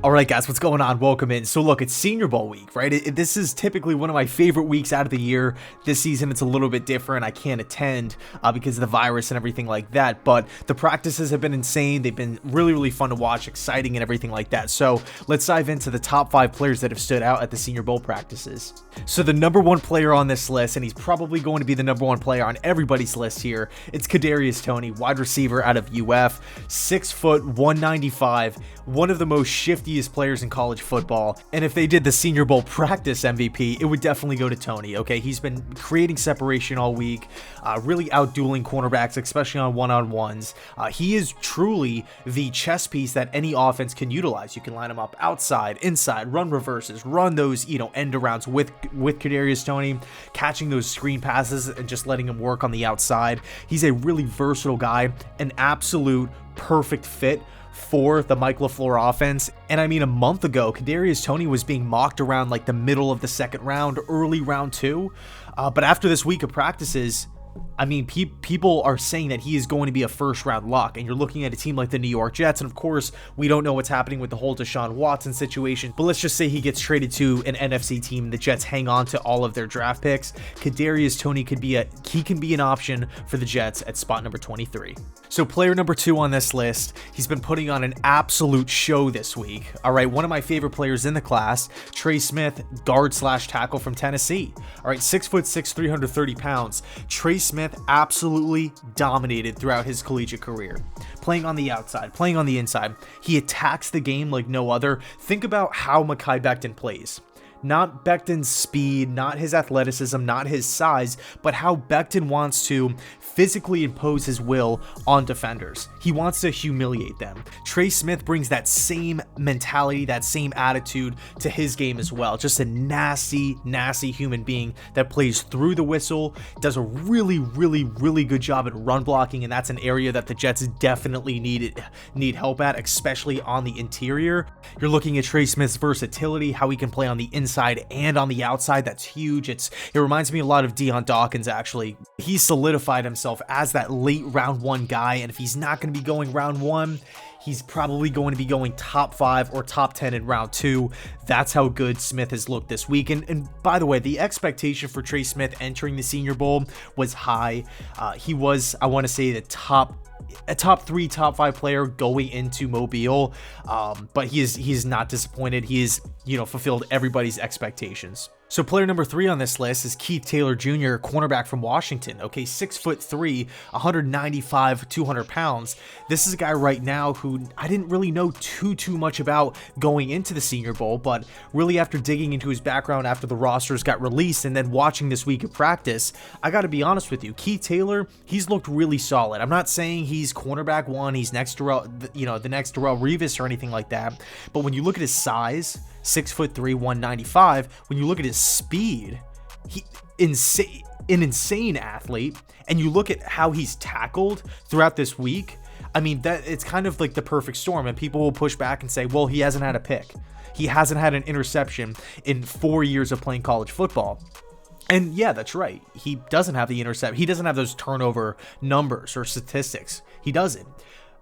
All right, guys, what's going on? Welcome in. So look, it's Senior Bowl week, right? This is typically one of my favorite weeks out of the year. This season, it's a little bit different. I can't attend because of the virus and everything like that, but the practices have been insane. They've been really, really fun to watch, exciting and everything like that. So let's dive into the top 5 players that have stood out at the Senior Bowl practices. So the number 1 player on this list, and he's probably going to be the number 1 player on everybody's list here, it's Kadarius Toney, wide receiver out of UF, 6 foot, 195, one of the most shiftiest players in college football. And if they did the Senior Bowl practice MVP, it would definitely go to Toney. Okay, he's been creating separation all week, really outdueling cornerbacks, especially on one-on-ones. He is truly the chess piece that any offense can utilize. You can line him up outside, inside, run reverses, run those, end arounds with Kadarius Toney, catching those screen passes and just letting him work on the outside. He's a really versatile guy, an absolute perfect fit for the Mike LaFleur offense. And I mean, a month ago, Kadarius Toney was being mocked around like the middle of the second round, early round 2. But after this week of practices, I mean, people are saying that he is going to be a first-round lock, and you're looking at a team like the New York Jets, and of course, we don't know what's happening with the whole Deshaun Watson situation, but let's just say he gets traded to an NFC team, and the Jets hang on to all of their draft picks. Kadarius Toney can be an option for the Jets at spot number 23. So player number 2 on this list, he's been putting on an absolute show this week. All right, one of my favorite players in the class, Trey Smith, guard/tackle from Tennessee. All right, 6'6", 330 pounds. Trey Smith absolutely dominated throughout his collegiate career. Playing on the outside, playing on the inside. He attacks the game like no other. Think about how Mekhi Becton plays. Not Becton's speed, not his athleticism, not his size, but how Becton wants to physically impose his will on defenders. He wants to humiliate them. Trey Smith brings that same mentality, that same attitude to his game as well. Just a nasty, nasty human being that plays through the whistle, does a really, really, really good job at run blocking, and that's an area that the Jets definitely need help at, especially on the interior. You're looking at Trey Smith's versatility, how he can play on the inside and on the outside. That's huge. It reminds me a lot of Deion Dawkins, actually. He solidified himself as that late round 1 guy, and if he's not going to be going round 1, he's probably going to be going top 5 or top 10 in round 2. That's how good Smith has looked this week. And by the way, the expectation for Trey Smith entering the Senior Bowl was high. He was, I want to say, a top 3, top 5 player going into Mobile, but he is not disappointed. He is, fulfilled everybody's expectations. So player number 3 on this list is Keith Taylor Jr., cornerback from Washington. Okay, 6'3", 195, 200 pounds. This is a guy right now who I didn't really know too much about going into the Senior Bowl, but really after digging into his background after the rosters got released and then watching this week of practice, I got to be honest with you, Keith Taylor, he's looked really solid. I'm not saying he's cornerback 1, he's next to the next Darrelle Revis or anything like that, but when you look at his size, 6'3", 195. When you look at his speed, an insane athlete. And you look at how he's tackled throughout this week. I mean, that it's kind of like the perfect storm. And people will push back and say, well, he hasn't had a pick. He hasn't had an interception in 4 years of playing college football. And yeah, that's right. He doesn't have the intercept. He doesn't have those turnover numbers or statistics. He doesn't.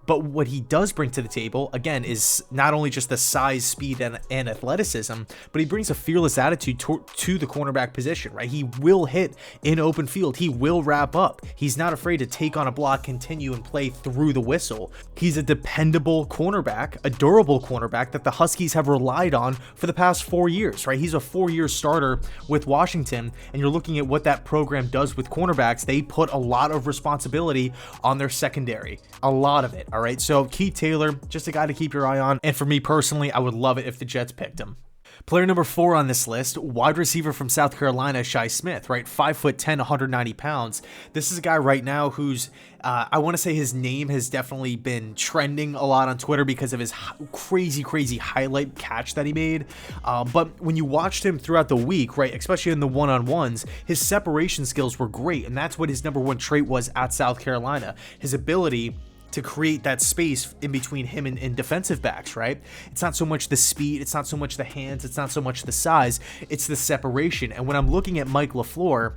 But what he does bring to the table, again, is not only just the size, speed, and athleticism, but he brings a fearless attitude to the cornerback position, right? He will hit in open field. He will wrap up. He's not afraid to take on a block, continue, and play through the whistle. He's a dependable cornerback, a durable cornerback that the Huskies have relied on for the past 4 years, right? He's a 4-year starter with Washington, and you're looking at what that program does with cornerbacks. They put a lot of responsibility on their secondary, a lot of it. All right, so Keith Taylor, just a guy to keep your eye on. And for me personally, I would love it if the Jets picked him. Player number 4 on this list, wide receiver from South Carolina, Shai Smith, right? 5'10", 190 pounds. This is a guy right now who's, I want to say his name has definitely been trending a lot on Twitter because of his crazy highlight catch that he made. But when you watched him throughout the week, right, especially in the one-on-ones, his separation skills were great. And that's what his number 1 trait was at South Carolina. His ability to create that space in between him and defensive backs, right? It's not so much the speed, it's not so much the hands, it's not so much the size, it's the separation. And when I'm looking at Mike LaFleur,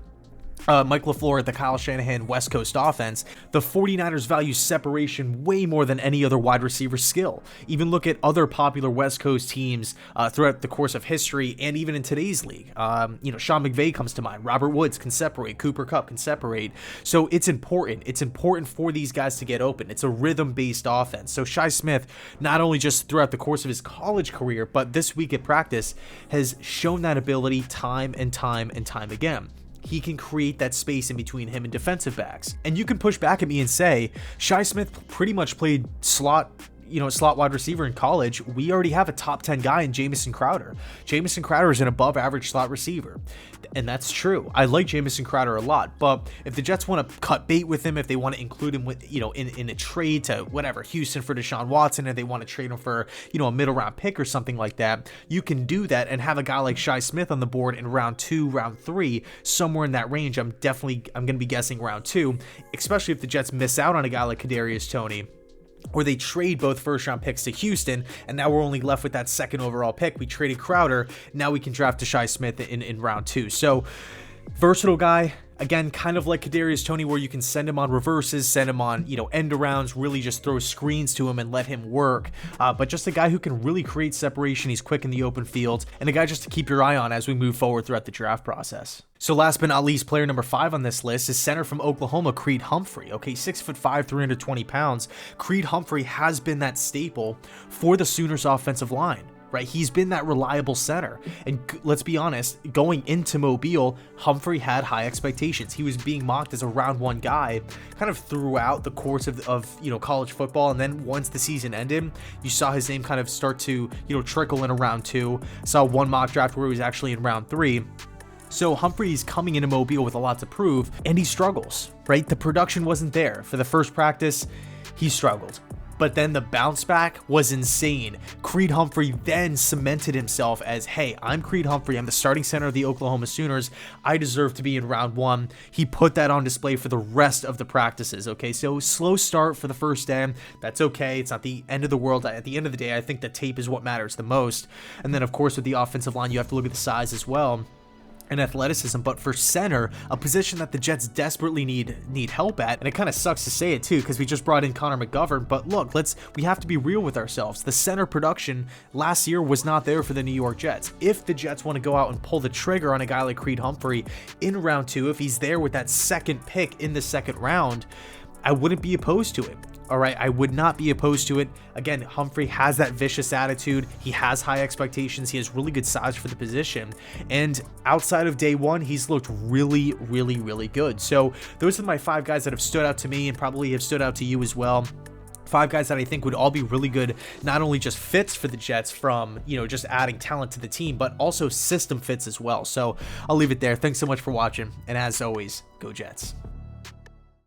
Mike LaFleur at the Kyle Shanahan West Coast offense, the 49ers value separation way more than any other wide receiver skill. Even look at other popular West Coast teams throughout the course of history and even in today's league. Sean McVay comes to mind. Robert Woods can separate. Cooper Kupp can separate. So it's important. It's important for these guys to get open. It's a rhythm-based offense. So Shai Smith, not only just throughout the course of his college career, but this week at practice, has shown that ability time and time and time again. He can create that space in between him and defensive backs. And you can push back at me and say, Shai Smith pretty much played slot wide receiver in college. We already have a top 10 guy in Jamison Crowder. Jamison Crowder is an above average slot receiver. And that's true. I like Jamison Crowder a lot, but if the Jets want to cut bait with him, if they want to include him with, in a trade to whatever, Houston for Deshaun Watson, and they want to trade him for, a middle round pick or something like that, you can do that and have a guy like Shai Smith on the board in round 2, round 3, somewhere in that range. I'm going to be guessing round 2, especially if the Jets miss out on a guy like Kadarius Toney, or they trade both first-round picks to Houston, and now we're only left with that second overall pick. We traded Crowder. Now we can draft Shai Smith in round 2. So, versatile guy. Again, kind of like Kadarius Toney, where you can send him on reverses, send him on, end arounds, really just throw screens to him and let him work. But just a guy who can really create separation. He's quick in the open field, and a guy just to keep your eye on as we move forward throughout the draft process. So last but not least, player number 5 on this list is center from Oklahoma, Creed Humphrey. Okay, 6'5", 320 pounds. Creed Humphrey has been that staple for the Sooners offensive line. Right, he's been that reliable center, and let's be honest, going into Mobile, Humphrey had high expectations. He was being mocked as a round 1 guy kind of throughout the course of college football, and then once the season ended, you saw his name kind of start to trickle in round 2. Saw one mock draft where he was actually in round 3. So Humphrey's coming into Mobile with a lot to prove, and he struggles, right? The production wasn't there. For the first practice, he struggled. But then the bounce back was insane. Creed Humphrey then cemented himself as, hey, I'm Creed Humphrey. I'm the starting center of the Oklahoma Sooners. I deserve to be in round 1. He put that on display for the rest of the practices, okay? So slow start for the first day. That's okay. It's not the end of the world. At the end of the day, I think the tape is what matters the most. And then, of course, with the offensive line, you have to look at the size as well and athleticism. But for center, a position that the Jets desperately need help at, and it kind of sucks to say it too because we just brought in Connor McGovern, but look, we have to be real with ourselves. The center production last year was not there for the New York Jets. If the Jets want to go out and pull the trigger on a guy like Creed Humphrey in round 2, if he's there with that second pick in the second round, I wouldn't be opposed to it. All right, I would not be opposed to it. Again, Humphrey has that vicious attitude. He has high expectations. He has really good size for the position. And outside of day 1, he's looked really, really, really good. So those are my 5 guys that have stood out to me and probably have stood out to you as well. 5 guys that I think would all be really good, not only just fits for the Jets from, just adding talent to the team, but also system fits as well. So I'll leave it there. Thanks so much for watching. And as always, go Jets.